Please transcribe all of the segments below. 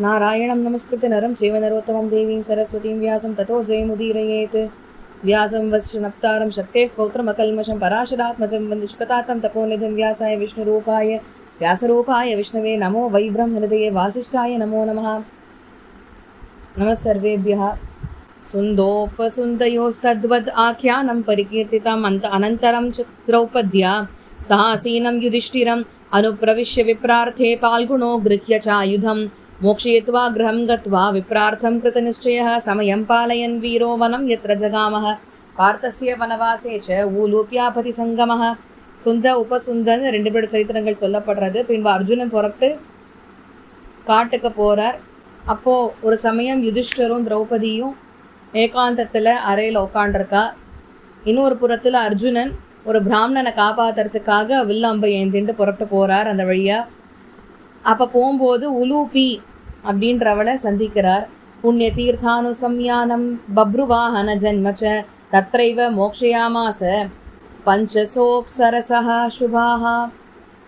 नारायणं नमस्कृत्य नरं चैव नरोत्तमं देवीं सरस्वतीं व्यासं ततो जयमुदीरयेत् व्यासं वश्नप्तारं शक्तेः पौत्रमकल्मषं पराशरात्मजं वन्दे शुकतातं तपोनिधिं व्यासाय विष्णुरूपाय व्यासरूपाय विष्णवे नमो वै ब्रह्महृदये वासिष्ठाय नमो नमः। नमः सर्वेभ्यः। सुन्दोपसुन्दयोस्तद्वद् आख्यानं परिकीर्तितम् अनन्तरं च द्रौपद्या साहसीनं युधिष्ठिरम् अनुप्रविश्य विप्रार्थे पाल्गुणो गृह्य चायुधं मोक्षयित्वा गृहं गत्वा विप्रार्थं कृतनिश्चयः समयं पालयन् वीरो वनं यत्र जगामः பார்த்தசிய வனவாசே ச ஊலூப்யாபதி சங்கமஹ. சுந்த உபசுந்தன் ரெண்டு பேரோட சரித்திரங்கள் சொல்லப்படுறது. பின்பு அர்ஜுனன் புறப்பட்டு காட்டுக்கு போகிறார். அப்போது ஒரு சமயம் யுதிஷ்டரும் திரௌபதியும் ஏகாந்தத்தில் அறையில் உட்காண்டிருக்கா. இன்னொரு புறத்தில் அர்ஜுனன் ஒரு பிராமணனை காப்பாற்றுறதுக்காக வில்லம்பை ஏந்திண்டு புறப்பட்டு போகிறார் அந்த வழியாக. அப்போ போகும்போது உலூபி அப்படின்றவளை சந்திக்கிறார். புண்ணிய தீர்த்தானுசம்யானம் பப்ருவாஹன ஜன்மச்ச தத்ரைவ மோக்ஷயாமாச பஞ்சசோப்சரசஹ சுபாஹா.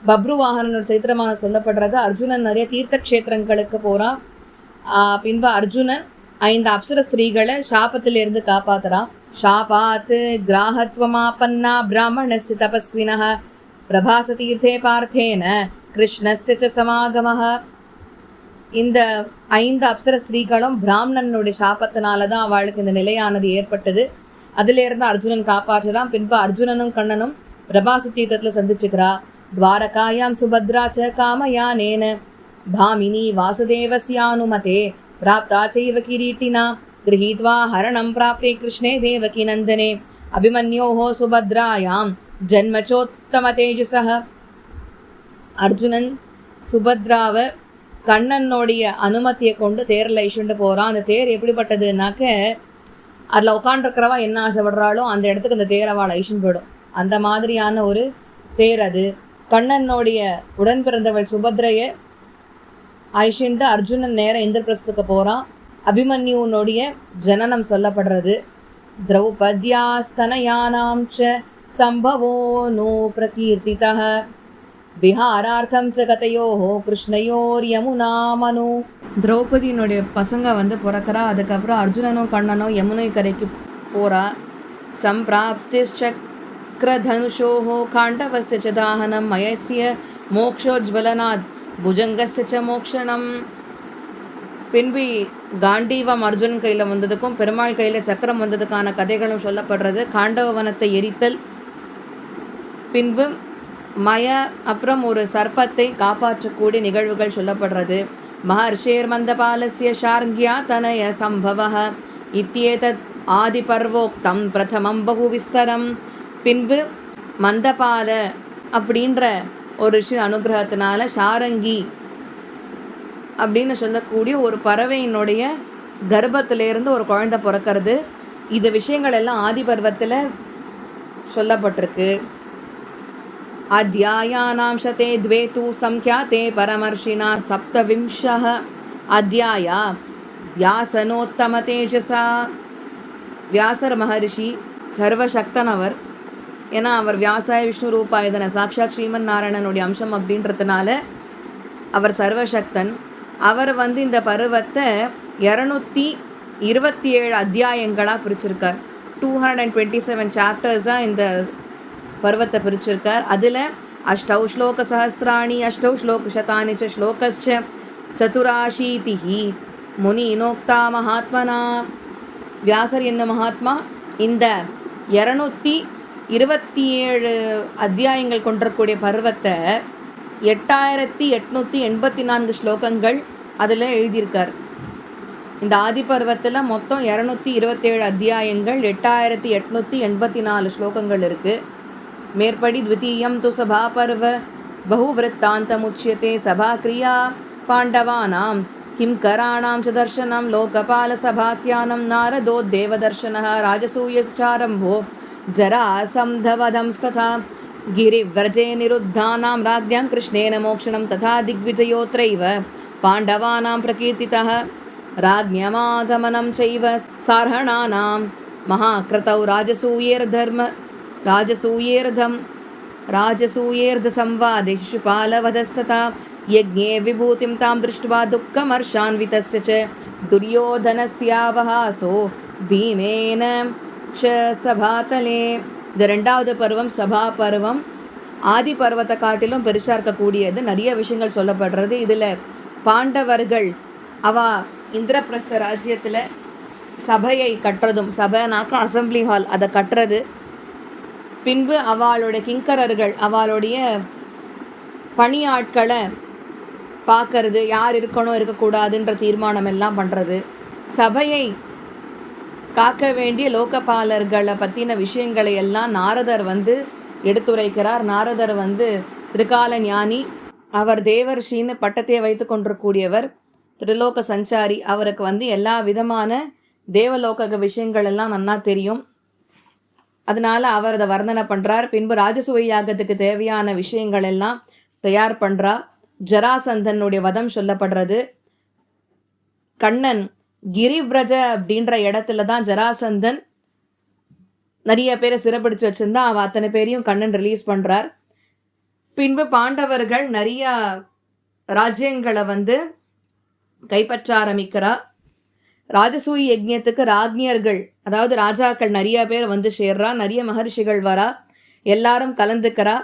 பப்ருவாஹனோட சரித்திரமான சொல்லப்படுறது. அர்ஜுனன் நிறைய தீர்த்த க்ஷேத்திரங்களுக்கு போகிறான். பின்பு அர்ஜுனன் 5 அப்சர ஸ்திரீகளை சாபத்திலிருந்து காப்பாற்றுறான். शापात् ग्राहत्वमापन्ना ब्राह्मणस्य तपस्विनः प्रभासतीर्थे पार्थेन कृष्णस्य च समागमः. இந்த 5 அப்சர ஸ்திரீகளும் பிராமணனுடைய சாபத்தினால தான் அவளுக்கு இந்த நிலையானது ஏற்பட்டது. அதிலிருந்து அர்ஜுனன் காப்பாற்றுறான். பின்பு அர்ஜுனனும் கண்ணனும் பிரபாச தீர்த்தத்தில் சந்திச்சுக்கிறா. துவாரகாயாம் சுபத்ரா ச காமயானேன பாமினி வாசுதேவஸ்யானுமதே பிராப்தா சைவ கிரீட்டினா गृहीत्वा हरणं प्राप्ते कृष्णे देवकी नन्दने अभिमन्योः सुभद्रायां जन्मचोत्तमतेजसः. அர்ஜுனன் சுபத்ராவை கண்ணனுடைய அனுமதியை கொண்டு தேரில் இழுண்டு போகிறான். அந்த தேர் எப்படிப்பட்டதுனாக்க அதில் உட்காண்டிருக்கிறவா என்ன ஆசைப்படுறாளோ அந்த இடத்துக்கு அந்த தேர் அவளை இழுண்டு போயிடும். அந்த மாதிரியான ஒரு தேர் அது. கண்ணனுடைய உடன் பிறந்தவள் சுபத்ரையை ஐஷிண்டு அர்ஜுனன் நேர இந்திரபிரஸ்துக்கு போகிறான். அபிமன்யுனுடைய ஜனனம் சொல்லப்படுறது. திரௌபத்யாஸ்தனயானாம் ச சம்பவோ நோ பிரகீர்த்திதः விஹாரார்த்தம் ச கதயோः கிருஷ்ணயோர் யமுனா மனு. திரௌபதியினுடைய பசங்க பிறக்கிறா. அதுக்கப்புறம் அர்ஜுனனும் கண்ணனும் யமுனை கரைக்கு போகிறா. சம்பிராப்திச்சக்ரதனுஷோः காண்டவஸ்ய ச தாஹனம் மயஸ்ய மோக்ஷோஜ்வலனாத் புஜங்கஸ்ய ச மோக்ஷணம். பின்பு காண்டீவம் அர்ஜுனன் கையில் வந்ததுக்கும் பெருமாள் கையில் சக்கரம் வந்ததுக்கான கதைகளும் சொல்லப்படுறது. காண்டவ வனத்தை எரித்தல், பின்பு மய அப்புறம் ஒரு சர்ப்பத்தை காப்பாற்றக்கூடிய நிகழ்வுகள் சொல்லப்படுறது. மகர்ஷேர் மந்தபாலஸ்ய ஷார்ங்கியா தனய சம்பவः இத்தியேதத் ஆதிபர்வோக்தம் பிரதமம் பகு விஸ்தரம். பின்பு மந்தபால அப்படின்ற ஒரு ரிஷி அனுகிரகத்தினால ஷாரங்கி அப்படின்னு சொல்லக்கூடிய ஒரு பறவையினுடைய கர்ப்பத்திலேருந்து ஒரு குழந்தை பிறக்கிறது. இது விஷயங்கள் எல்லாம் ஆதி பர்வத்தில் சொல்லப்பட்டிருக்கு. அத்தியாயானாம் சதே த்வே தூ சம்க்யாதே பரமர்ஷினா சப்தவிம்சः அத்தியாயா வியாசனோத்தம தேஜசா. வியாசர் மகரிஷி சர்வசக்தனவர். ஏன்னா அவர் வியாசாய விஷ்ணு ரூபாயுதன சாக்ஷாத் ஸ்ரீமன் நாராயணனுடைய அம்சம் அப்படின்றதுனால அவர் சர்வசக்தன். அவர் இந்த பருவத்தை 227 அத்தியாயங்களாக பிரிச்சிருக்கார். 227 சாப்டர்ஸாக இந்த பருவத்தை பிரிச்சிருக்கார். அதில் அஷ்டௌ ஸ்லோக சஹசிராணி அஷ்டௌ ஸ்லோக சதானி ச ஸ்லோகஸ்ச சதுராஷீதிஹி முனினோக்தா மகாத்மனா. வியாசர் என்ன மகாத்மா இந்த 227 அத்தியாயங்கள் கொண்டிருக்கக்கூடிய பருவத்தை 8884 ஸ்லோகங்கள் அதில் எழுதியிருக்கார். இந்த ஆதி பர்வத்தில் மொத்தம் 227 அத்தியாயங்கள், 8884 ஸ்லோகங்கள் இருக்குது. மேற்படி த்விதீயம் து சபா பர்வ பகுவிருத்தாந்தமுச்யதே சபா கிரியா பாண்டவானாம் கிம்கராணாம் ச தர்சனம் லோகபால சபாக்கியானம் நாரதோ தேவதர்சனः ராஜசூயச்சாரம்போ ஜராசம்தவதம்ஸ்ததா गिरिव्रजे निरुद्धानां राज्ञां कृष्णेन मोक्षणं तथा दिग्विजयोत्रैव पाण्डवानां प्रकीर्तितः राज्ञमागमनं चैव सार्हणानां महाक्रतौ राजसूयेर्धसंवादे शिशुपालवधस्तथा यज्ञे विभूतिं तां दृष्ट्वा दुःखमर्षान्वितस्य च दुर्योधनस्यावहासो भीमेन च सभातले. இந்த ரெண்டாவது பருவம் சபா பருவம் ஆதி பர்வத்தை காட்டிலும் பெருசாக இருக்கக்கூடியது. நிறைய விஷயங்கள் சொல்லப்படுறது. இதில் பாண்டவர்கள் இந்திரபிரஸ்த ராஜ்யத்தில் சபையை கட்டுறதும், சபைனாக்கா அசம்பிளி ஹால், அதை கட்டுறது, பின்பு அவளுடைய கிங்கரர்கள் அவளுடைய பணியாட்களை பார்க்கறது, யார் இருக்கணும் இருக்கக்கூடாதுன்ற தீர்மானம் எல்லாம் பண்ணுறது, சபையை காக்க வேண்டிய லோகபாலர்களை பற்றின விஷயங்களை எல்லாம் நாரதர் எடுத்துரைக்கிறார். நாரதர் திரிகால ஞானி, அவர் தேவர்ஷின்னு பட்டத்தை வைத்து கொண்டிருக்கூடியவர், திரிலோக சஞ்சாரி. அவருக்கு எல்லா விதமான தேவலோக விஷயங்கள் எல்லாம் நன்னா தெரியும். அதனால அவர் அதை வர்ணனை பண்ணுறார். பின்பு ராஜசூய யாகத்துக்கு தேவையான விஷயங்கள் எல்லாம் தயார் பண்ணுறா. ஜராசந்தனுடைய வதம் சொல்லப்படுறது. கண்ணன் கிரிவ்ரஜ அப்படின்ற இடத்துல தான் ஜராசந்தன் நிறைய பேரை சிறைப்பிடிச்சு வச்சிருந்தா. அவள் அத்தனை பேரையும் கண்ணன் ரிலீஸ் பண்ணுறார். பின்பு பாண்டவர்கள் நிறைய ராஜ்யங்களை கைப்பற்ற ஆரம்பிக்கிறா. ராஜசூய யஜ்ஞத்துக்கு ராஜ்ஞர்கள், அதாவது ராஜாக்கள் நிறைய பேர் சேர்றா. நிறைய மகர்ஷிகள் வரா, எல்லாரும் கலந்துக்கிறா.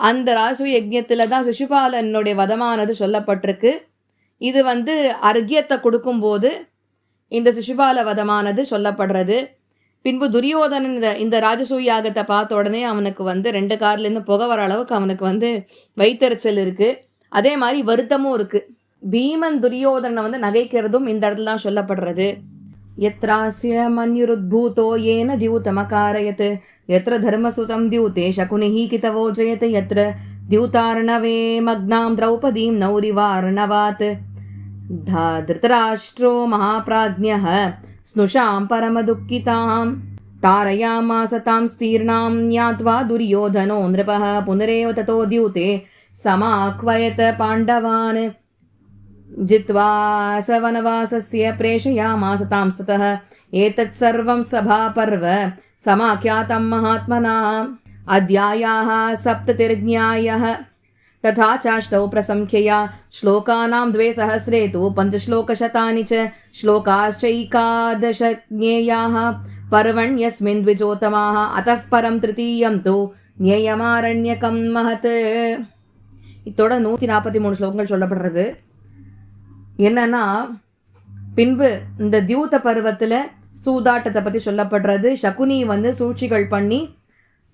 அந்த ராஜசூய யஜ்ஞத்தில் தான் சிசுபாலனுடைய வதமானது சொல்லப்பட்டிருக்கு. இது அர்க்கியத்தை கொடுக்கும்போது இந்த சிசுபால வதமானது சொல்லப்படுறது. பின்பு துரியோதனன் இந்த ராஜசூய யாகத்தை பார்த்த உடனே அவனுக்கு 2 கார்லேருந்து புகை வர அளவுக்கு அவனுக்கு வைத்தறிச்சல் இருக்குது. அதே மாதிரி வருத்தமும் இருக்குது. பீமன் துரியோதனை நகைக்கிறதும் இந்த இடத்துல தான் சொல்லப்படுறது. யத்ராஸ்ய மன்யுருத்பூதோ ஏன தியூதமகாரயத் யத்ர தர்மசுதம் தியூதே சகுனிஹி கிதவோஜயத் யத்ர தியூதார்ணவே மக்னாம் திரௌபதீம் நௌரிவார்ணவாத் திருதராஷ்ட்ரோ மகாப்ராஜ்ஞः ஸ்னுஷாம் பரமதுக்கிதாம் தாரயாமாஸ தாம் ஸ்தீர்ணாம் ஞாத்வா துரியோதனோ நிருபः புனரேவ ததோ தியூதே சமாக்வயத் பாண்டவான் जित्वा स वनवासस्य प्रेषयामास तां स्ततः एतत् सर्वं सभापर्व समाख्यातं महात्मना अध्यायाः 7 तथा चाष्टौ प्रसंख्यया श्लोकानां 200 तु 5 श्लोकशतानि च श्लोकाश्चैकादश ज्ञेयाः पर्वण्यस्मिन् द्विजोतमाः अतः परं तृतीयं तु ज्ञेयमारण्यकं महत्. இதோட 143 ஸ்லோகங்கள் சொல்லப்படுறது. என்னன்னா, பின்பு இந்த தியூத பருவத்தில் சூதாட்டத்தை பற்றி சொல்லப்படுறது. சகுனி சூழ்ச்சிகள் பண்ணி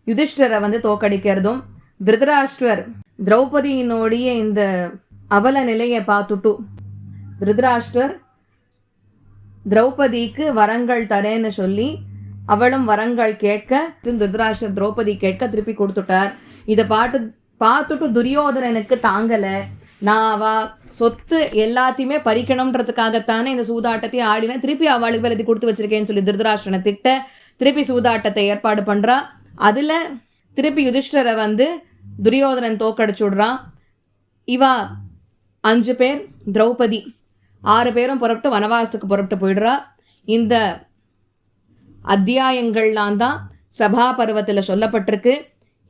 யுதிஷ்டரை தோக்கடிக்கிறதும், திருதராஷ்டிரர் திரௌபதியினுடைய இந்த அவல நிலையை பார்த்துட்டு திருதராஷ்டிரர் திரௌபதிக்கு வரங்கள் தரேன்னு சொல்லி அவளும் வரங்கள் கேட்க திருதராஷ்டிரர் திரௌபதி கேட்க திருப்பி கொடுத்துட்டார். இதை பார்த்துட்டு துரியோதனனுக்கு தாங்கலை. நான் சொத்து எல்லாத்தையுமே பறிக்கணுன்றதுக்காகத்தானே இந்த சூதாட்டத்தை ஆடினேன், திருப்பி அவளுக்கு வேலை கொடுத்து வச்சிருக்கேன்னு சொல்லி திருதராஷ்டிரனை திட்ட திருப்பி சூதாட்டத்தை ஏற்பாடு பண்ணுறா. அதில் திருப்பி யுதிஷ்டரை துரியோதனன் தோக்கடிச்சு விடுறான். இவா 5 பேர், திரௌபதி 6 பேரும் புறப்பட்டு வனவாசத்துக்கு புறப்பட்டு போயிடுறா. இந்த அத்தியாயங்கள்லாம் தான் சபா பருவத்தில் சொல்லப்பட்டிருக்கு.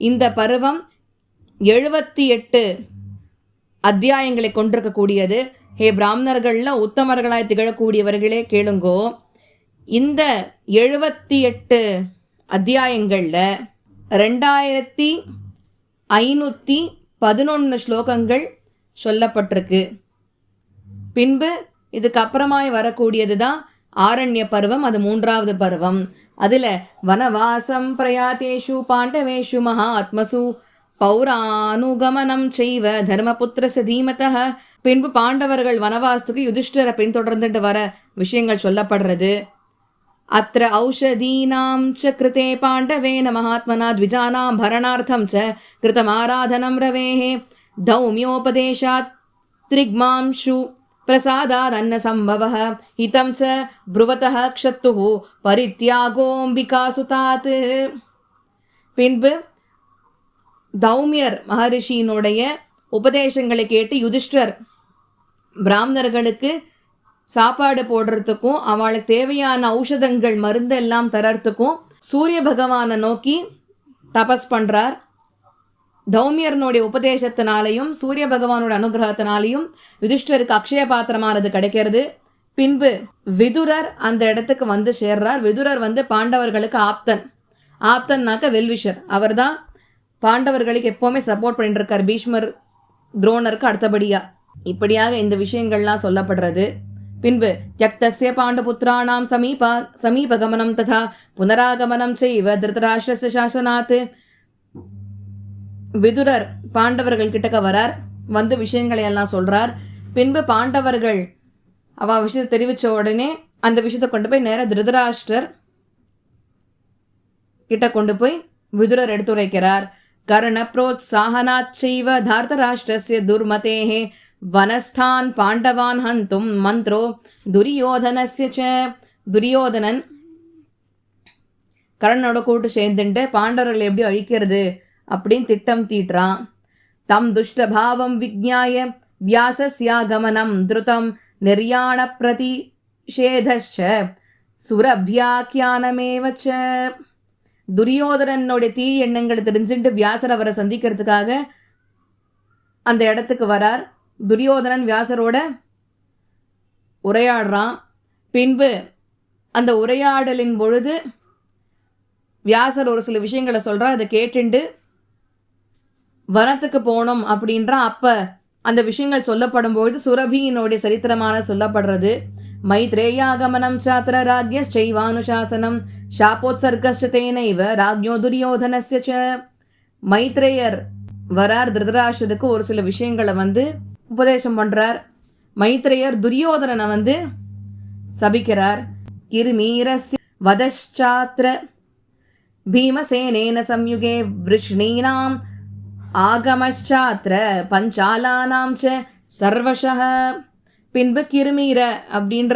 இந்த பருவம் 78 அத்தியாயங்களை கொண்டிருக்கக்கூடியது. ஹே பிராமணர்களில் உத்தமர்களாய் திகழக்கூடியவர்களே கேளுங்கோ, இந்த 78 அத்தியாயங்களில் 2511 ஸ்லோகங்கள் சொல்லப்பட்டிருக்கு. பின்பு இதுக்கப்புறமாய் வரக்கூடியது தான் ஆரண்ய பருவம், அது 3வது பருவம். அதில் வனவாசம் பிரயாத்தேஷு பாண்டவேஷு மகாத்மசு பௌரானுகமனம் செய்வ தர்மபுத்திரச தீமதः. பின்பு பாண்டவர்கள் வனவாசத்துக்கு யுதிஷ்டரை பின்தொடர்ந்துட்டு வர விஷயங்கள் சொல்லப்படுறது. அத்திர ஔஷதீனாம் ச கிருதே பாண்டவேன மகாத்மனா த்விஜானாம் பரணார்த்தம் ச கிருதமாராதனம் ரவேஹே தௌமியோபதேசாத் திரிக்மாம்ஷு பிரசாதாத் அன்ன சம்பவः ஹிதம் ச ப்ருவதः க்ஷத்துः பரித்யாகோம்பிகாசுதாத். பின்பு தௌமியர் மகரிஷியினுடைய உபதேசங்களை கேட்டு யுதிஷ்டர் பிராமணர்களுக்கு சாப்பாடு போடுறதுக்கும் அவளுக்கு தேவையான ஔஷதங்கள் மருந்து எல்லாம் தரத்துக்கும் சூரிய பகவானை நோக்கி தபஸ் பண்ணுறார். தௌமியர்னுடைய உபதேசத்தினாலையும் சூரிய பகவானோட அனுகிரகத்தினாலையும் யுதிஷ்டருக்கு அக்ஷய பாத்திரமானது கிடைக்கிறது. பின்பு விதுரர் அந்த இடத்துக்கு வந்து சேர்றார். விதுரர் வந்து பாண்டவர்களுக்கு ஆப்தன்னாக்க வெல்விஷர். அவர் தான் பாண்டவர்களுக்கு எப்போவுமே சப்போர்ட் பண்ணிட்டு இருக்கார், பீஷ்மர் துரோணருக்கு அடுத்தபடியா. இப்படியாக இந்த விஷயங்கள்லாம் சொல்லப்படுறது. பின்பு த்யக்தஸ்ய பாண்டபுத்திராணாம் சமீபகமனம் ததா புனராகமனம் செய்வ திருதராஷ்டிரஸ்ய சாசனாத். விதுரர் பாண்டவர்கள் கிட்டக்க வரார், வந்து விஷயங்களை எல்லாம் சொல்றார். பின்பு பாண்டவர்கள் அவ விஷயத்தை தெரிவித்த உடனே அந்த விஷயத்தை கொண்டு போய் நேராக திருதராஷ்டிரர் கிட்ட கொண்டு போய் விதுரர் எடுத்துரைக்கிறார். கர்ண புரோத்சாஹனாச்சைவ தார்த்தராஷ்டிரஸ்ய துர்மதேஹே வனஸ்தான் பாண்டவான் ஹந்தும் மந்த்ரோ துரியோதனஸ்ய ச. துரியோதனன் கர்ணனோட கூட்டு சேர்ந்துட்டு பாண்டவர்களை எப்படி அழிக்கிறது அப்படின்னு திட்டம் தீட்டுறான். தம் துஷ்டபாவம் விஜ்ஞாய வியாசஸ்யாகமனம் திருதம் நிர்யாண பிரதிஷேதச்ச சுரபியாக்கியானமேவச்ச. துரியோதனனுடைய தீ எண்ணங்களை தெரிஞ்சுட்டு வியாசர் அவரை சந்திக்கிறதுக்காக அந்த இடத்துக்கு வரார். துரியோதனன் வியாசரோட உரையாடுறான். பின்பு அந்த உரையாடலின் பொழுது வியாசர் ஒரு சில விஷயங்களை சொல்கிறார். அதை கேட்டுண்டு வனத்துக்கு போனோம் அப்படின்றான். அப்போ அந்த விஷயங்கள் சொல்லப்படும் பொழுது சுரபியினுடைய சரித்திரமான சொல்லப்படுறது. மைத்ரேயாகமனம் சாத்திர ராஜ்ய செய்வானுசாசனம் சாப்போத்சர்கஸ்ய தேனைவ ராஜ்யோ துரியோதனஸ்ய ச. மைத்ரேயர் வரார், திருதராஷ்டிரருக்கு ஒரு சில விஷயங்களை வந்து உபதேசம் பண்றார். மைத்ரேயர் துரியோதனனை வந்து சபிக்கிறார். கிருமீரஸ்ய வதச்சாத்ர பீமசேனேன சம்யுகே விருஷ்ணீனாம் ஆகமச்சாத்ர பஞ்சாலானாம் ச சர்வசஹ. பின்பு கிருமீர அப்படின்ற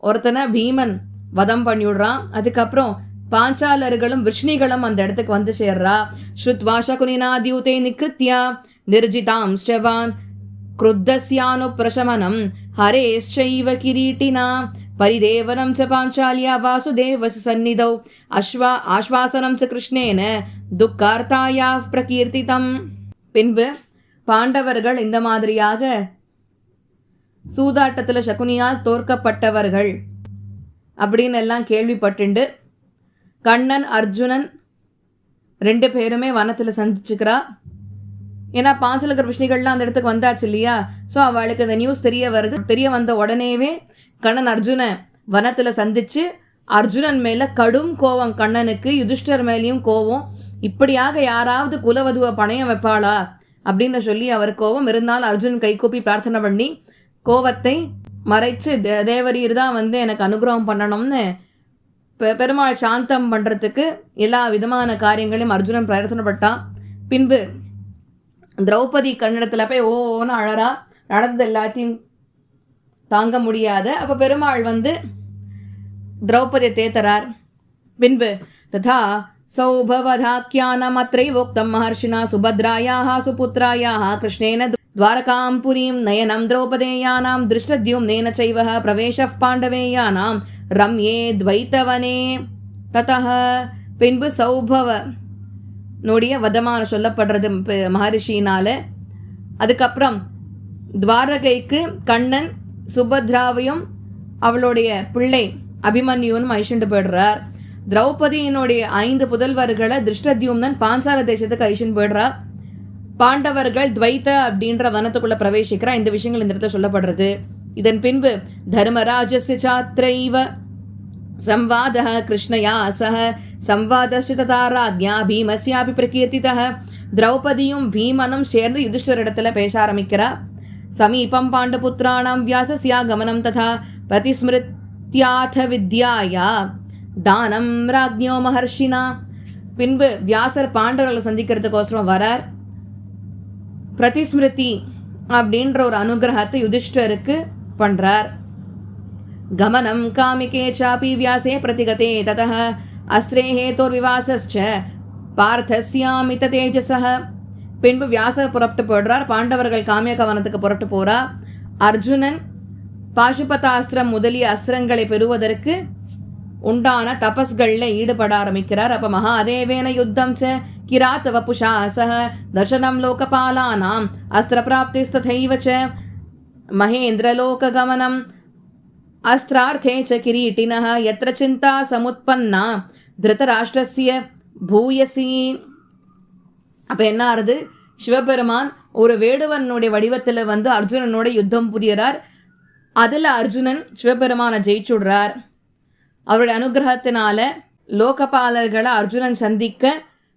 ஒருத்தனை பீமன் வதம் பண்ணிவிடுறான். அதுக்கப்புறம் பாஞ்சாலர்களும் விஷ்ணிகளும் அந்த இடத்துக்கு வந்து சேர்றா. ஸ்ருத்வா சகுனிநாத்யூதே நிகிருத்யா நிர்ஜிதாம் ஸ்ரவான் क्रुद्धस्यानु प्रशमनं हरेश्चैव किरीटिना परिदेवनं च पाञ्चाल्या वासुदेवस्य सन्निधौ आश्वासनं च कृष्णेन दुःखार्तायाः प्रकीर्तितम्. பின்பு பாண்டவர்கள் இந்த மாதிரியாக சூதாட்டத்தில் சகுனியால் தோற்கப்பட்டவர்கள் அப்படின்னு எல்லாம் கேள்விப்பட்டுண்டு கண்ணன் அர்ஜுனன் 2 பேருமே வனத்தில் சந்திச்சுக்கிறா. ஏன்னா பாஞ்சலகர் விஷ்ணிகள்லாம் அந்த இடத்துக்கு வந்தாச்சு இல்லையா. ஸோ அவளுக்கு அந்த நியூஸ் தெரிய வந்த உடனேவே கண்ணன் அர்ஜுனை வனத்தில் சந்திச்சு அர்ஜுனன் மேலே கடும் கோவம், கண்ணனுக்கு யுதிஷ்டர் மேலேயும் கோவம். இப்படியாக யாராவது குலவதுவை பணையம் வைப்பாளா அப்படின்னு சொல்லி அவர் கோவம் இருந்தாலும் அர்ஜுன் கைகூப்பி பிரார்த்தனை பண்ணி கோவத்தை மறைச்சு தேவரீர் தான் வந்து எனக்கு அனுகிரகம் பண்ணணும்னு பெருமாள் சாந்தம் பண்ணுறதுக்கு எல்லா விதமான காரியங்களையும் அர்ஜுனன் பிரார்த்தனைப்பட்டான். பின்பு திரௌபதி கன்னடத்தில் போய் ஓன்னு அழறா, நடந்தது எல்லாத்தையும் தாங்க முடியாத. அப்போ பெருமாள் வந்து திரௌபதியை தேத்தரார். பின்பு ததா சௌபவதாக்கியானமத்ரைவோக்தம் மஹர்ஷினா சுபத்ராயாः சுபுத்ராயாः கிருஷ்ணேன द्वारकां पुरीं नयनं द्रौपदेयानां दृष्टद्युम्नेन चैव प्रवेशः पाण्डवेयानां रम्ये द्वैतवने ततः. பின்பு சௌபவ நோடிய வதமான சொல்லப்படுறது மகரிஷினால. அதுக்கப்புறம் துவாரகைக்கு கண்ணன் சுபத்ராவையும் அவளுடைய பிள்ளை அபிமன்யுன்னு ஐஷண்டு போயிடுறார். திரௌபதியினுடைய 5 புதல்வர்களை திருஷ்டத்யும்னன் பாஞ்சால தேசத்துக்கு ஐஷன் போயிடுறார். பாண்டவர்கள் துவைத்த அப்படின்ற வனத்துக்குள்ள பிரவேசிக்கிறா. இந்த விஷயங்கள் இந்த இடத்துல சொல்லப்படுறது. இதன் பின்பு தர்மராஜஸ்ய சாத்ரைவ संवादः कृष्णया सह संवादश्च तथा राज्ञा भीमस्यापि प्रकीर्तितः. திரௌபதியும் பீமனும் சேர்ந்து யுதிஷ்டரிடத்துல பேச ஆரம்பிக்கிறா. சமீபம் பாண்டபுத்திராணாம் வியாசஸ்யாகமனம் ததா பிரதிஸ்மிருத்யாத வித்யாயா தானம் ராஜ்ஞோ மஹர்ஷினா. பின்பு வியாசர் பாண்டவர்களை சந்திக்கிறதுக்கோசரம் வரார். பிரதிஸ்மிருதி அப்படின்ற ஒரு அனுகிரகத்தை யுதிஷ்டருக்கு பண்றார். गमनं कामिके चापि व्यासे प्रतिगते ततः अस्त्रे हेतोर्विवासश्च पार्थस्यामित तेजसः. பின்பு வியாசர் புறப்பட்டு போடுறார். பாண்டவர்கள் காமியக வனத்துக்கு புறப்பட்டு போறா. அர்ஜுனன் பாசுபதாஸ்திரம் முதலிய அஸ்திரங்களை பெறுவதற்கு உண்டான தபஸ்களில் ஈடுபட ஆரம்பிக்கிறார். அப்போ மகாதேவேன யுத்தம் ச किरातवपुषा सह दर्शनं लोकपालानाम् अस्त्रप्राप्तिस्तथैव च महेन्द्रलोकगमनम् अस्त्रार्थे च किरीटिनः यत्र चिन्ता समुत्पन्ना திருதராஷ்டிரஸ்ய பூயசி. அப்போ என்ன ஆறுது, சிவபெருமான் ஒரு வேடுவனுடைய வடிவத்தில் வந்து அர்ஜுனனோட யுத்தம் புரியறார். அதில் அர்ஜுனன் சிவபெருமானை ஜெயிச்சுடுறார். அவருடைய அனுகிரகத்தினால லோகபாலர்களை அர்ஜுனன் சந்திக்க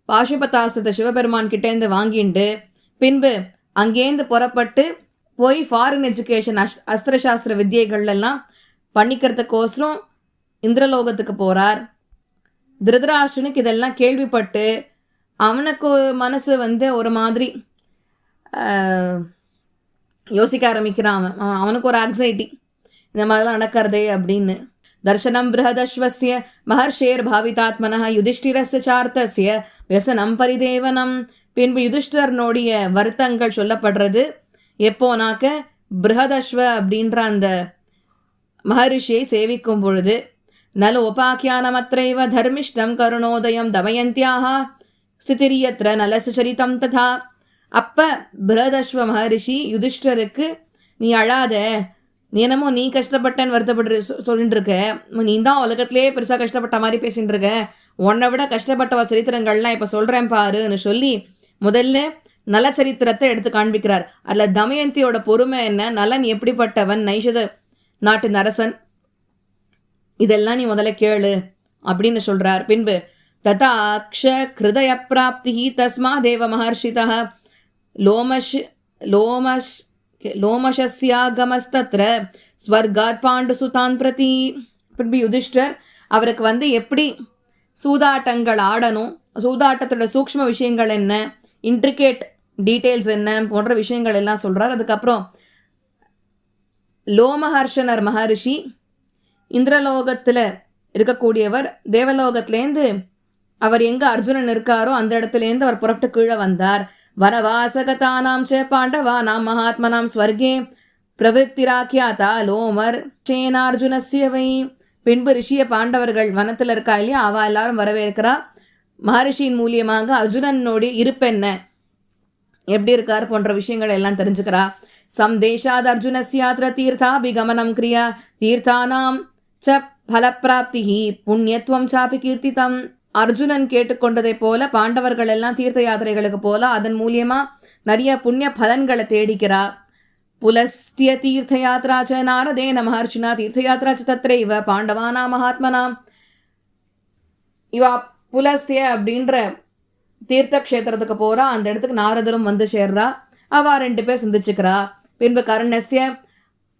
பாசுபதாசத்தை சிவபெருமான் கிட்டேருந்து வாங்கிண்டு பின்பு அங்கேருந்து புறப்பட்டு போய் ஃபாரின் எஜுகேஷன் அஸ்திரசாஸ்திர வித்தியைகள்லாம் பண்ணிக்கிறதுக்கோசரம் இந்திரலோகத்துக்கு போகிறார். திருதராஷ்டிரனுக்கு இதெல்லாம் கேள்விப்பட்டு அவனுக்கு மனசு வந்து ஒரு மாதிரி யோசிக்க ஆரம்பிக்கிறான். அவனுக்கு ஒரு ஆங்ஸைட்டி, இந்த மாதிரிலாம் நடக்கிறதே அப்படின்னு. தர்சனம் பிருஹதஸ்வஸ்ய மகர்ஷேர் பாவிதாத்மனः யுதிஷ்டிரஸ்ய சார்த்தஸ்ய வியசனம் பரிதேவனம். பின்பு யுதிஷ்டர்னுடைய வருத்தங்கள் சொல்லப்படுறது. எப்போனாக்க பிருஹதஸ்வ அப்படின்ற அந்த மகரிஷியை சேவிக்கும் பொழுது நலோபாக்கியானமத்ரைவ தர்மிஷ்டம் கருணோதயம் தமயந்தியாக ஸ்திதிரியத்ர நலசுச்சரிதம் ததா. அப்போ பிருஹதஸ்வ மகரிஷி யுதிஷ்டருக்கு, நீ அழாத, என்னமோ நீ கஷ்டப்பட்டேன்னு வருத்தப்பட்டு சொல்லிட்டு இருக்க, நீ தான் உலகத்திலே பெருசாக கஷ்டப்பட்ட மாதிரி பேசிகிட்டு இருக்க, உன்னை விட கஷ்டப்பட்ட சரித்திரங்கள்லாம் இப்போ சொல்கிறேன் பாருன்னு சொல்லி முதல்ல நல சரித்திரத்தை எடுத்து காண்பிக்கிறார். அதில் தமயந்தியோட பொறுமை என்ன, நலன் எப்படிப்பட்டவன், நைஷத நாட்டு அரசன், இதெல்லாம் நீ முதல்ல கேளு அப்படின்னு சொல்கிறார். பின்பு ததாக்ஷ கிருதய பிராப்தி தஸ்மா தேவ மகர்ஷிதா லோமஷஸ்யாகமஸ்தத்ர ஸ்வர்காத் பாண்டு சுதான் பிரதி. பின்பு யுதிஷ்டர் அவருக்கு வந்து எப்படி சூதாட்டங்கள் ஆடணும், சூதாட்டத்தோட சூக்ஷ்ம விஷயங்கள் என்ன, இன்ட்ரிகேட் டீட்டெயில்ஸ் என்ன போன்ற விஷயங்கள் எல்லாம் சொல்கிறார். அதுக்கப்புறம் லோமஹர்ஷனர் மகரிஷி இந்திரலோகத்தில் இருக்கக்கூடியவர், தேவலோகத்திலேருந்து அவர் எங்கே அர்ஜுனன் இருக்காரோ அந்த இடத்துலேருந்து அவர் புறப்பட்டு கீழே வந்தார். வனவாசகதானாம் ச பாண்டவானாம் மகாத்மனாம் ஸ்வர்கே பிரவருத்திராக்கியாதா லோமர் சேனார்ஜுனஸ்யவை. பின்பு ரிஷிய பாண்டவர்கள் வனத்தில் இருக்கா இல்லையா, அவள் எல்லாரும் வரவேற்கிறா. மகரிஷியின் மூலியமாக அர்ஜுனனுடைய இருப்பென்ன, எப்படி இருக்கார் போன்ற விஷயங்கள் எல்லாம் தெரிஞ்சுக்கிறா. சம்தேஷாத் அர்ஜுனஸ்யாத்ர தீர்த்தாபிகமனம் கிரியா தீர்த்தானாம் ச பலப்பிராப்தி புண்ணியத்துவம் சாப்பி கீர்த்திதம். அர்ஜுனன் கேட்டுக்கொண்டதை போல பாண்டவர்கள் எல்லாம் தீர்த்த யாத்திரைகளுக்கு போல அதன் மூலியமா நிறைய புண்ணிய பலன்களை தேடிக்கிறா. புலஸ்திய தீர்த்த யாத்ராச்ச நாரதேன மகர்ஷினா தீர்த்த யாத்ராச்ச தத்ரைவ பாண்டவானா மகாத்மனாம். இவா புலஸ்திய அப்படின்ற தீர்த்த க்ஷேத்திரத்துக்கு போறா. அந்த இடத்துக்கு நாரதரும் வந்து சேர்றா. அவா 2 பேர் சிந்திச்சுக்கிறா. பின்பு கர்ணஸ்ய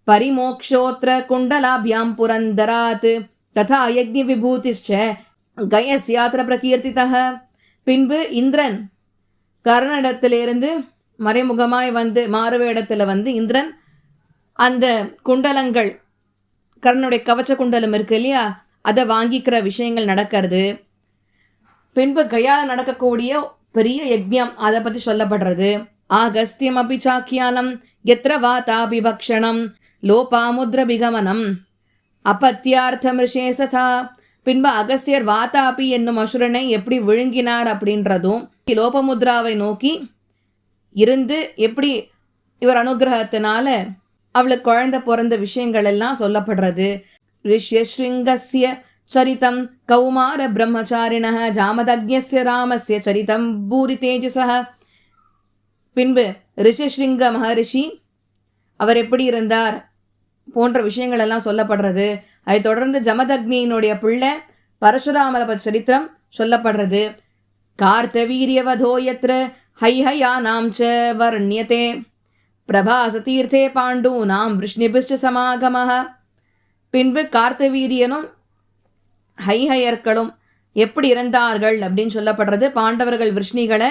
பரிமோக்ஷோத்ர குண்டலாபியாம் புரந்தராத் ததா யக்ஞ விபூதிஷ்ச கயஸ்யாத்ர பிரகீர்த்திதः. பின்பு இந்திரன் கர்ணனிடத்திலிருந்து மறைமுகமாய் வந்து மாறுவேடத்தில் வந்து இந்திரன் அந்த குண்டலங்கள், கர்ணனுடைய கவச்ச குண்டலம் இருக்கு இல்லையா, அதை வாங்கிக்கிற விஷயங்கள் நடக்கிறது. பின்பு கயால் நடக்கக்கூடிய பெரிய யஜ்ஞம் அதை பற்றி சொல்லப்படுறது. ஆகஸ்தியம் அபி சாக்கியானம் எத்திர வாதாபிபக்ஷணம் லோபாமுத்ரபிகமனம் அப்பத்தியார்த்தம் ரிஷேஸ்ததா. பின்பு அகஸ்தியர் வாதாபி என்னும் அசுரனை எப்படி விழுங்கினார் அப்படின்றதும், லோபமுத்ராவை நோக்கி இருந்து எப்படி இவர் அனுகிரகத்தினால அவளுக்கு குழந்தை பிறந்த விஷயங்கள் எல்லாம் சொல்லப்படுறது. ரிஷ்யஸ்ருங்கஸ்ய சரிதம் கௌமார பிரம்மச்சாரிணः ஜாமதக்ஞஸ்ய ராமஸ்ய சரிதம் பூரி தேஜசः. பின்பு ரிஷிஸ்ருங்க மகரிஷி அவர் எப்படி இருந்தார் போன்ற விஷயங்கள் எல்லாம் சொல்லப்படுறது. அதை தொடர்ந்து ஜமதக்னியினுடைய பிள்ளை பரசுராமர சரித்திரம் சொல்லப்படுறது. கார்த்தவீரியவதோ யத்ர ஹைஹயானாம் ச வர்ணியதே பிரபாச தீர்த்தே பாண்டூனாம் விஷ்ணுபிஷ்ட சமாகமः. பின்பு கார்த்தவீரியனும் ஹைஹயர்களும் எப்படி இருந்தார்கள் அப்படின்னு சொல்லப்படுறது. பாண்டவர்கள் விஷ்ணிகளை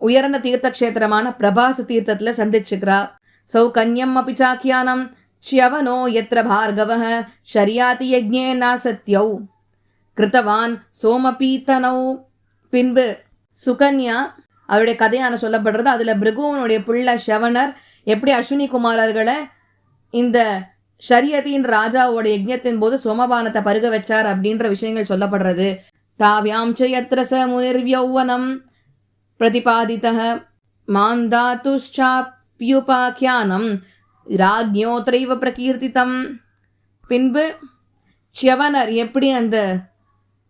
உயர்ந்த தீர்த்த கஷேத்திரமான பிரபாச தீர்த்தத்தில் சந்திச்சுக்கிறா. சௌகன்யம் அபி சாக்கியானம் ச்யவனோ யத்ர பார்கவः ஷரியாதி யஜ்ஞே நாசத்யௌ கிருத்தவான் சோமபீத்தனௌ. பின்பு சுகன்யா அவருடைய கதையான சொல்லப்படுறது. அதில் பிருகுவனுடைய பிள்ளை ஷவனர் எப்படி அஸ்வினி குமாரர்களை இந்த ஷரியத்தின் ராஜாவோட யஜ்ஞத்தின் போது சோமபானத்தை பருக வச்சார் அப்படின்ற விஷயங்கள் சொல்லப்படுறது. தாவ்யாம் ச யத்ர ச முனிர்யௌவனம் प्रतिपादितः मान्धातुश्चाप्युपाख्यानं राज्ञोत्रैव प्रकीर्तितம். பின்பு च्यवனர் எப்படி அந்த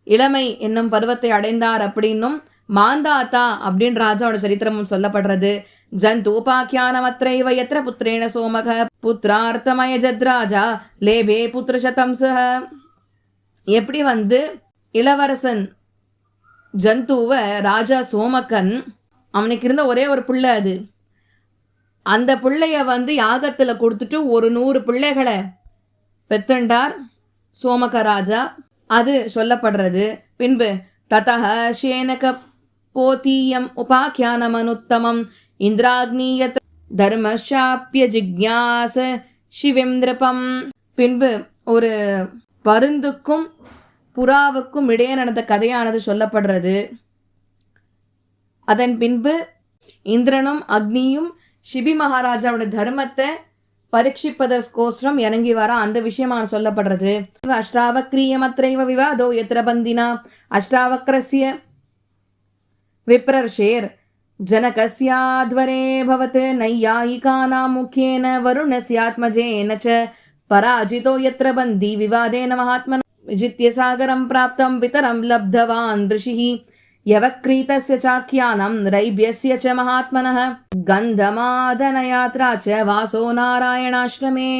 இளமை என்னும் பருவத்தை அடைந்தார் அப்படின்னும் மாந்தாத்தா அப்படின்னு ராஜாவோட சரித்திரமும் சொல்லப்படுறது. ஜந்தூபாக்கியானமத்ரைவ யத்ர புத்திரேண சோமக புத்திரார்த்தமய ஜத்ராஜா லேபே புத்திரசதம் சஹ. எப்படி இளவரசன் ஜந்துவை ராஜா சோமகன், அவனுக்கு இருந்த ஒரே ஒரு பிள்ளை, அது அந்த பிள்ளைய யாகத்தில் கொடுத்துட்டு ஒரு 100 பிள்ளைகளை பெத்தண்டார் சோமக ராஜா. அது சொல்லப்படுறது. பின்பு ததஹ ஷேனக போதீயம் உபாக்கியானமனுத்தமம் இந்திராக்னியத் தர்மஷாப்பிய ஜிக்ஞாச சிவேந்திரபம். பின்பு ஒரு பருந்துக்கும் புறாவுக்கும் இடையே நடந்த கதையானது சொல்லப்படுறது. அதன் பின்பு இந்திரனும் அக்னியும் சிபி மகாராஜாவோட தர்மத்தை பரீட்சிப்பதற்கோசரம் இறங்கி வர அந்த விஷயமான சொல்லப்படுறது. அஷ்டாவக்ரியமத்ரைவ விவாதோ எத்திர பந்தினா அஷ்டாவக்ரஸ்ய விப்ரர்ஷேர் जनकस्याध्वरे भवत् नैयायिकानां मुख्येन वरुणस्यात्मजेन च पराजितो यत्र बन्दी विवादेन महात्मना विजित्य सागरं प्राप्तं वितरं लब्धवान् ऋषिः यवक्रीतस्य चाख्यानं रैब्यस्य च महात्मनः गन्धमादनयात्रा च वासो नारायणाष्टमे.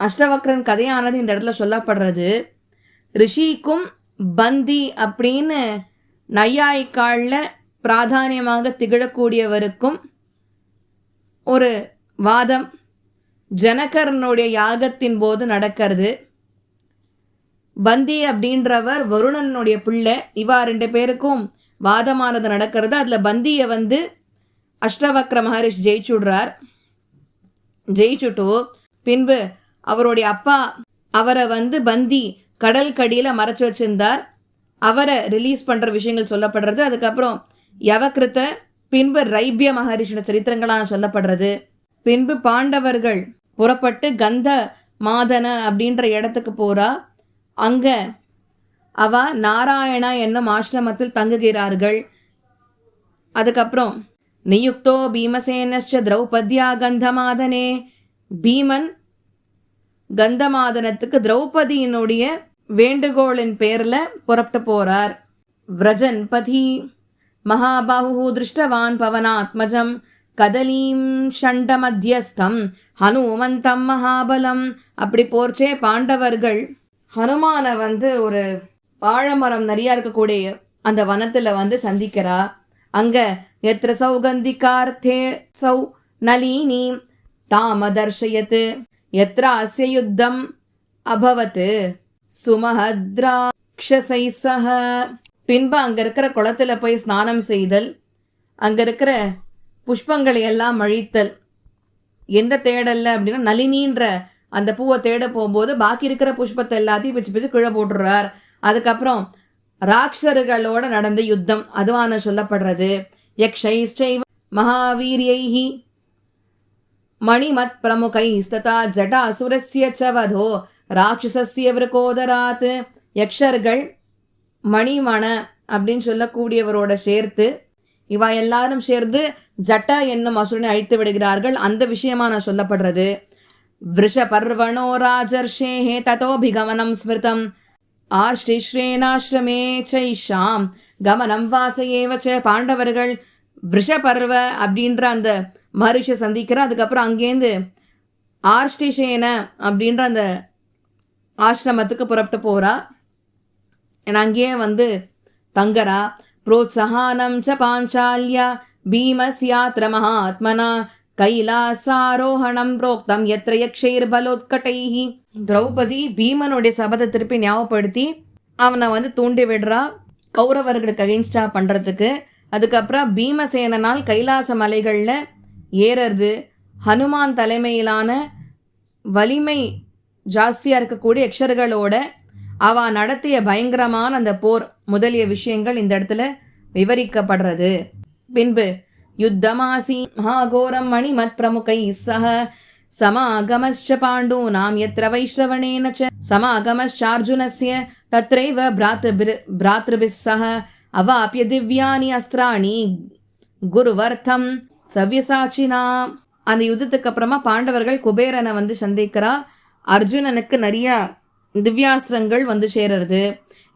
அஷ்டவக்ரன் கதையானது இந்த இடத்துல சொல்லப்படுறது. ரிஷிக்கும் பந்தி அப்படின்னு நையாயிக்கால பிராதானியமாக திகழக்கூடியவருக்கும் ஒரு வாதம் ஜனகரனுடைய யாகத்தின் போது நடக்கிறது. பந்தி அப்படின்றவர் வருணனுடைய பிள்ளை. இவா 2 பேருக்கும் வாதமானது நடக்கிறது. அதில் பந்தியை அஷ்டவக்ர மகரிஷி ஜெயிச்சுடுறார். ஜெயிச்சுட்டு பின்பு அவருடைய அப்பா அவரை பந்தி கடல் கடியில் மறைச்சு வச்சிருந்தார். அவரை ரிலீஸ் பண்ணுற விஷயங்கள் சொல்லப்படுறது. அதுக்கப்புறம் யவக்கிருத்த பின்பு ரைபிய மகரிஷியோட சரித்திரங்களாக சொல்லப்படுறது. பின்பு பாண்டவர்கள் புறப்பட்டு கந்த மாதன அப்படின்ற இடத்துக்கு போறா. அங்க அவ நாராயணா என்னும் ஆசிரமத்தில் தங்குகிறார்கள். அதுக்கப்புறம் நியுக்தோ பீமசேனஸ்ச திரௌபதியா கந்தமாதனே. பீமன் கந்தமாதனத்துக்கு திரௌபதியினுடைய வேண்டுகோளின் பேர்ல புறப்பட்டு போறார். விரஜன்பதி மகாபாஹு திருஷ்டவான் பவனாத்மஜம் கதலீம் ஷண்டமத்தியஸ்தம் ஹனுமந்தம் மகாபலம். அப்படி போர்ச்சே பாண்டவர்கள் ஹனுமான ஒரு வாழைமரம் நிறையா இருக்கக்கூடிய அந்த வனத்தில் சந்திக்கிறா. அங்க எத்திர சௌகந்திகார்த்தே சௌ நளினி தாமதர்ஷயத் எத்திர அஸ்ய யுத்தம் அபவத் சுமஹத்ராக்ஷசை சஹ. பின்பு அங்க இருக்கிற குளத்துல போய் ஸ்நானம் செய்தல், அங்க இருக்கிற புஷ்பங்களை எல்லாம் அழித்தல். எந்த தேடல்ல அப்படின்னா நளினின்ற அந்த பூவை தேட போகும்போது பாக்கி இருக்கிற புஷ்பத்தை எல்லாத்தையும் பிச்சு பிச்சு கீழே போட்டுடுறார். அதுக்கப்புறம் ராட்சர்களோட நடந்த யுத்தம் அதுவான சொல்லப்படுறது. யக்ஷைஷ்சைவ மகாவீரியைஹி மணிமத் பிரமுகைஸ்ததா ஜடாசுரஸ்ய ச வதோ ராட்சசஸ்ய விருகோதராத். யக்ஷர்கள் மணிமண அப்படின்னு சொல்லக்கூடியவரோட சேர்த்து இவா எல்லாரும் சேர்ந்து ஜட்ட என்னும் அசுரனை அழித்து விடுகிறார்கள். அந்த விஷயமான சொல்லப்படுறது. விருஷ பர்வணோ ராஜர்ஷேஹே ததோபிகமனம் ஸ்மிருதம் ஆஷ்டிஸ்ரேனாஷ்ரமே சைஷாம் கமனம் வாசையேவச்ச. பாண்டவர்கள் விஷபர்வ அப்படின்ற அந்த மகரிஷியை சந்திக்கிறார். அதுக்கப்புறம் அங்கேருந்து ஆர்ஷ்டிஷேன அப்படின்ற அந்த ஆசிரமத்துக்கு புறப்பட்டு போறா. அங்கேயே தங்கரா. புரோத்சகானம் ச பாஞ்சால்யா பீமஸ்யாத்ர மகாத்மனா கைலாசாரோஹணம் புரோக்தம் யத்ர யக்ஷைர் பலோத்கட்டைஹி. திரௌபதி பீமனுடைய சபதை திருப்பி ஞாபகப்படுத்தி அவனை தூண்டி விடுறா கௌரவர்களுக்கு அகெயின்ஸ்டா பண்றதுக்கு. அதுக்கப்புறம் பீமசேனனால் கைலாச மலைகளில் ஏறது, ஹனுமான் தலைமையிலான வலிமை ஜாஸ்தியாக இருக்கக்கூடிய யக்ஷர்களோட அவ நடத்திய பயங்கரமான அந்த போர் முதலிய விஷயங்கள் இந்த இடத்துல விவரிக்கப்படுறது. பின்பு யுத்தமாசி மகாகோரம் மணிமத் பிரமுகை சஹ சமாகமஸ்ச பாண்டூனாம் யத்ர வைஷ்ரவணேன ச சமாகமஸ்சார்ஜுனஸ்ய தத்ரைவ பிராத்ருபிஸ் சஹ அவாப்ய திவ்யானி அஸ்திராணி குருவர்த்தம் சவ்யசாச்சினா. அந்த யுத்தத்துக்கு அப்புறமா பாண்டவர்கள் குபேரனை வந்து சந்திக்கிறா. அர்ஜுனனுக்கு நிறைய திவ்யாஸ்திரங்கள் வந்து சேருறது.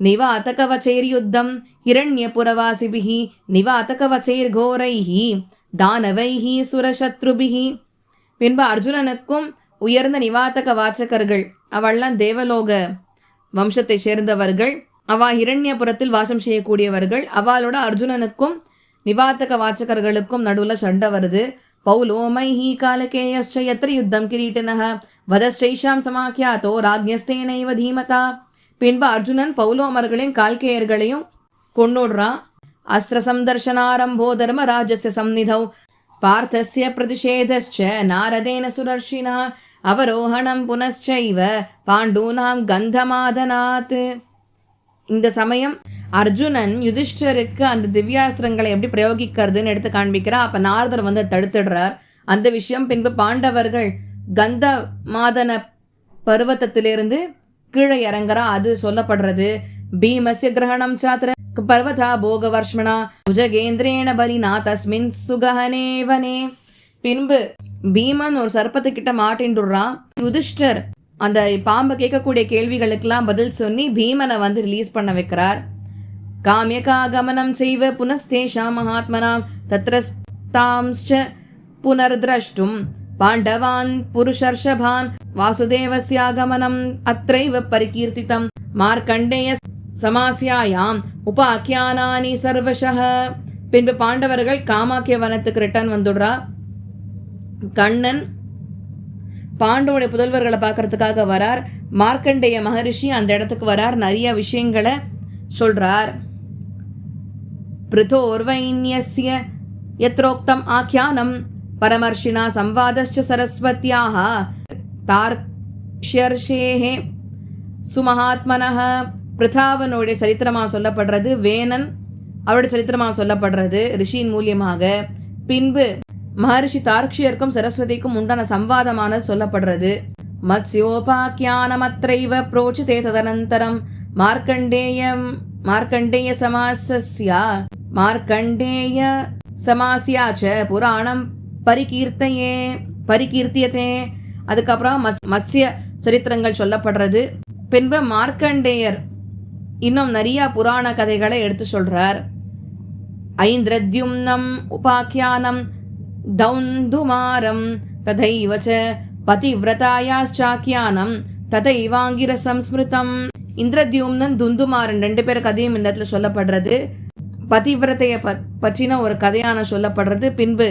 நிவாதகவச்சைர் யுத்தம் இரண்யபுரவாசிபிஹி நிவாதகவச்சைர் கோரைஹி தானவைஹி சுரசத்ருபிஹி. பின்பு அர்ஜுனனுக்கும் உயர்ந்த நிவாதக வாச்சகர்கள், அவள்லாம் தேவலோக வம்சத்தை சேர்ந்தவர்கள், அவா ஹிரண்யபுரத்தில் வாசம் செய்யக்கூடியவர்கள். அவளோட அர்ஜுனனுக்கும் நிவாதக வாச்சகர்களுக்கும் நடுவில் சண்டை வருது. பௌலோமைஹி காலகேயஸ்ச யத்ர யுத்தம் கிரீட்டினஹ வதஸ்சைஷாம் சமாக்கியாதோ ராஜ்யஸ்தேனைவ தீமதா. பின்பு அர்ஜுனன் பௌலோமர்களையும் கால்கேயர்களையும் கொன்னுடுறான். அஸ்திர சம்தர்ஷனாரம்போ தர்மராஜஸ்ய சம்நிதௌ பார்த்தஸ்ய பிரதிஷேதஸ்ச நாரதேன சுரர்ஷினா அவரோஹணம் புனశ్చைவ பாண்டூனாம் கந்தமாதனாத். இந்த சமயம் அர்ஜுனன் யுதிஷ்டருக்கு அந்த திவ்யாஸ்திரங்களை எப்படி பிரயோகிக்கிறதுன்னு எடுத்து காண்பிக்கிறார். அப்போ நாரதர் வந்து தடுத்துடுறார் அந்த விஷயம். பின்பு பாண்டவர்கள் கந்த மாதன பர்வத்தத்திலிருந்து கீழே இறங்குறா, அது சொல்லப்படுறது. பீமஸ்ய கிரகணம் சாத்திர பர்வதா போகவர்ஷ்மணா புஜகேந்திரேண பலினா தஸ்மின் சுகஹனேவனே. பின்பு பீமன் ஒரு சர்ப்பத்துக்கிட்ட மாட்டின்டுறான். யுதிஷ்டர் அந்த பாம்பை கேட்கக்கூடிய கேள்விகளுக்கெல்லாம் பதில் சொல்லி பீமனை வந்து ரிலீஸ் பண்ண வைக்கிறார். காமியகா கமனம் செய்வ புனஸ்தேஷாம் மகாத்மனாம் தத்ரஸ்தாம்ச்ச புனர்திரஷ்டும் பாண்டவான் புருஷர்ஷபான் வாசுதேவஸ்யாகமனம் அத்ரைவ பரிகீர்த்திதம் மார்க்கண்டேய சமாஸ்யாயாம் உபாக்கியானானி சர்வசஹ. பின்பு பாண்டவர்கள் காமாக்கிய வனத்துக்கு ரிட்டர்ன் வந்துடுறா. கண்ணன் பாண்டவோடைய புதல்வர்களை பார்க்கறதுக்காக வரார். மார்க்கண்டேய மகரிஷி அந்த இடத்துக்கு வரார், நிறைய விஷயங்களை சொல்றார். பிருதோர்வைன்யஸ்ய யத்ரோக்தம் ஆக்கியானம் பரமர்ஷினா சம்வாதஸ்ச சரஸ்வத்யாஹ தார்க்ஷ்யர்ஷேஹே சுமஹாத்மனஹ. பிருதாவனுடைய சரித்திரமாக சொல்லப்படுறது, வேணன் அவருடைய சரித்திரமாக சொல்லப்படுறது ரிஷியின் மூலியமாக. பின்பு மகர்ஷி தார்க்ஷியருக்கும் சரஸ்வதிக்கும் உண்டான சம்வாதமான சொல்லப்படுறது. மத்ஸ்யோபாக்கியானமத்ரைவ ப்ரோச்சிதே ததனந்தரம் மார்க்கண்டேய சமாஸ்யாச்ச புராணம் பரிகீர்த்தியதே. அதுக்கப்புறம் மத்ஸ்ய சரித்திரங்கள் சொல்லப்படுறது. பின்பு மார்க்கண்டேயர் இன்னும் நிறைய புராண கதைகளை எடுத்து சொல்றார். ஐந்திரத்யும்னம் உபாக்கியானம் தௌந்துமாரம் ததைவச்ச பதிவிரதாயாச்சாக்கியானம் ததைவாங்கிரசம் ஸ்மிருதம். இந்திரத்யும்னன் துந்துமாரன் ரெண்டு பேர் கதையும் இந்த இடத்துல சொல்லப்படுறது. பதிவிரதையை பற்றின ஒரு கதையான சொல்லப்படுறது. பின்பு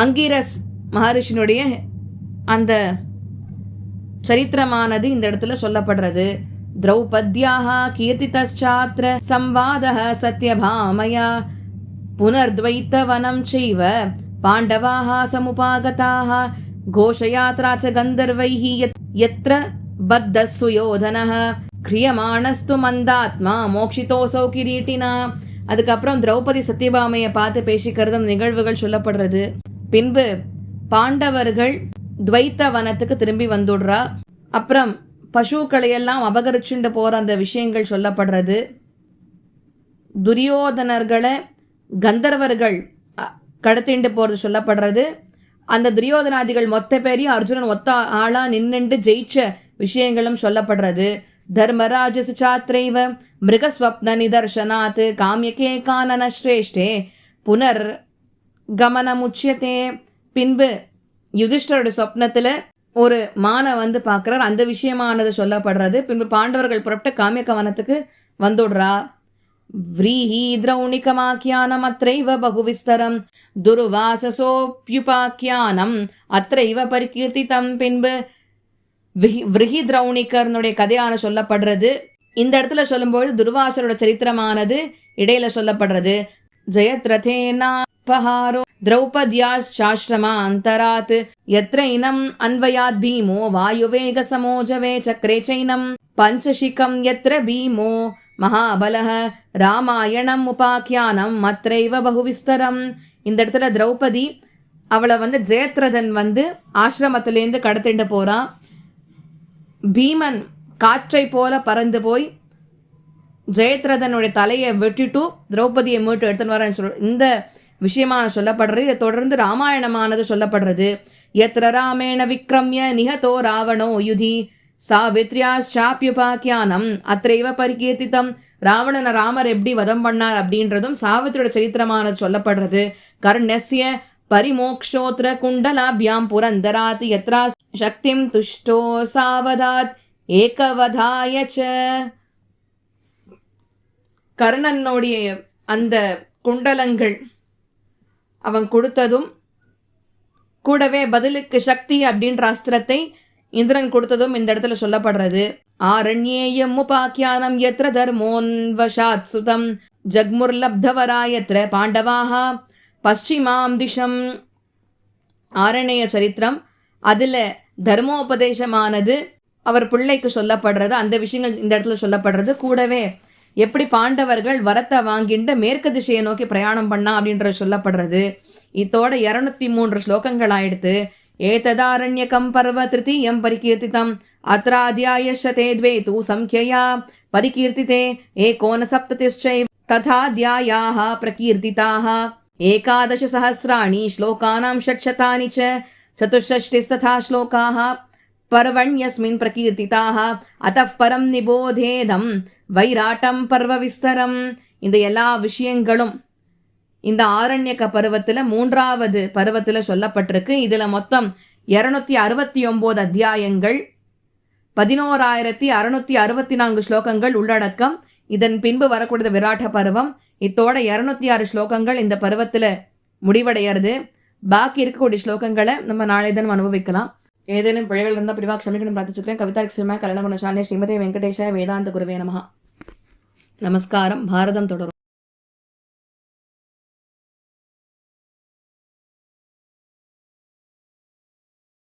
அங்கிரஸ் மகரிஷினுடைய அந்த சரித்திரமானது இந்த இடத்துல சொல்லப்படுறது. திரௌபத்யாஹ கீர்த்திதச்சாத்ர சம்வாதஹ சத்யபாமயா புனர்த்வைத்தவனம் செய்வ பாண்டவாஹ சமுபாகதாஹ கோஷயாத்ரா ச கந்தர்வைஹ யத்ர பத்தஸ்ஸு யோதனஹ கிரியமாணஸ்து மந்தாத்மா மோக்ஷிதோசௌ கிரீட்டினா. அதுக்கப்புறம் திரௌபதி சத்யபாமையை பார்த்து பேசிக்கிறது அந்த நிகழ்வுகள் சொல்லப்படுறது. பின்பு பாண்டவர்கள் துவைத்த வனத்துக்கு திரும்பி வந்துடுறா. அப்புறம் பசுக்களையெல்லாம் அபகரிச்சுண்டு போகிற அந்த விஷயங்கள் சொல்லப்படுறது. துரியோதனர்களை கந்தர்வர்கள் கடத்திண்டு போகிறது சொல்லப்படுறது. அந்த துரியோதனாதிகள் மொத்த பேரையும் அர்ஜுனன் ஒத்த ஆளா நின்னுண்டு ஜெயிச்ச விஷயங்களும் சொல்லப்படுறது. தர்மராஜஸ் சாத்ரைவ மிருகஸ்வப்ன நிதர்சனாத் காமியகே கானன ஸ்ரேஷ்டே புனர் கமனமுச்சியதே. பின்பு யுதிஷ்டருடைய சொப்னத்தில் ஒரு மானை வந்து பார்க்குறார், அந்த விஷயமானது சொல்லப்படுறது. பின்பு பாண்டவர்கள் புறப்பட்டு காமியக வனத்துக்கு வந்துடுறா. व्रीहि द्रौणिकमाख्यानम् अत्रैव बहुविस्तरं दुर्वाससोप्युपाख्यानम् अत्रैव परिकीर्तितं. பின்பு விருஹி திரௌணிகர்னுடைய கதையான சொல்லப்படுறது. இந்த இடத்துல சொல்லும்போது துர்வாசரோட சரித்திரமானது இடையில சொல்லப்படுறது. ஜெயத்ரதேனாபஹாரோ திரௌபத்யாச்சாஸ்ரமா அந்தராத் யத்ர இனம் அன்வயாத் பீமோ வாயுவேக சமோஜவே சக்ரே சைனம் பஞ்சசிகம் யத்ர பீமோ மகாபலஹ ராமாயணம் உபாக்கியானம் மத்ரைவ பகுவிஸ்தரம். இந்த இடத்துல திரௌபதி அவளை வந்து ஜெயத்ரதன் வந்து ஆசிரமத்திலேருந்து கடத்திட்டு போகிறான். பீமன் காற்றை போல பறந்து போய் ஜெயத்ரதனுடைய தலையை வெட்டிட்டு திரௌபதியை மீட்டு எடுத்துன்னு வரேன்னு இந்த விஷயமான சொல்லப்படுறது. இதை தொடர்ந்து ராமாயணமானது சொல்லப்படுறது. எத்திர ராமேண விக்ரமிய நிஹதோ ராவணோ யுதி சாவித்ரியாச்சாப்யுபாக்கியானம் அத்தைவ பரிகீர்த்தித்தம். ராமர் எப்படி வதம் பண்ணார் அப்படின்றதும் சாவித்திரியோட சரித்திரமானது சொல்லப்படுறது. கர்ணஸ்ய பரிமோக்ஷோத்ர குண்டலாபியாம் புரந்தராத் யத்ரா சக்திம் துஷ்டோ சாவதாத் ஏகவதாயச்ச. கர்ணனுடைய அந்த குண்டலங்கள் அவன் கொடுத்ததும் கூடவே பதிலுக்கு சக்தி அப்படின்ற அஸ்திரத்தை இந்திரன் கொடுத்ததும் இந்த இடத்துல சொல்லப்படுறது. ஆரண்யேயம் உபாக்கியானம் யத்ர தர்மோன்வசாத் சுதம் ஜக்முர்லப்தவராயத்ர பாண்டவாஹ பশ্চিமாம் திஷம். ஆரண்ய சரித்திரம், அதில் தர்மோபதேசமானது அவர் பிள்ளைக்கு சொல்லப்படுறது. அந்த விஷயங்கள் இந்த இடத்துல சொல்லப்படுறது. கூடவே எப்படி பாண்டவர்கள் வரத்தை வாங்கிட்டு மேற்கு திசையை நோக்கி பிரயாணம் பண்ணா அப்படின்றது சொல்லப்படுறது. இதோட 203 ஸ்லோகங்கள் ஆயிடுத்து. ஏததாரண்யகம் பர்வ திருத்தீயம் பரிகீர்த்திதம் அத்ராத்யாயஸ்ய द्वे तु संख्यया परिकीर्तिते एकोनसप्ततिश्चैव तथाध्यायाः प्रकीर्तिताः 11 सहस्राणि श्लोकानां 600 च 64 श्लोकाः पर्वण्यस्मिन् प्रकीर्तिताः अतः परं निबोधेदं வைராட்டம் பர்வ விஸ்தரம். இந்த எல்லா விஷயங்களும் இந்த ஆரண்யக பருவத்தில் 3வது பருவத்தில் சொல்லப்பட்டிருக்கு. இதில் மொத்தம் 269 அத்தியாயங்கள் 11,664 ஸ்லோகங்கள் உள்ளடக்கம். இதன் பின்பு வரக்கூடியது விராட்ட பருவம். இதோட 206 ஸ்லோகங்கள் இந்த பருவத்தில் முடிவடைகிறது. பாக்கி இருக்கக்கூடிய ஸ்லோகங்களை நம்ம நாளை தினம் அனுபவிக்கலாம். ஏதேனும் பிழைகள் இருந்தால் பிரிவாக க்ஷமிக்கணும் பிரார்த்திச்சுக்கிறேன். கவிதாரிக் சிம்மா கல்யாணகுணசாலினி ஸ்ரீமதி வெங்கடேஷ வேதாந்த குருவே நமஹ. நமஸ்காரம். பாரதம் தொடரும்.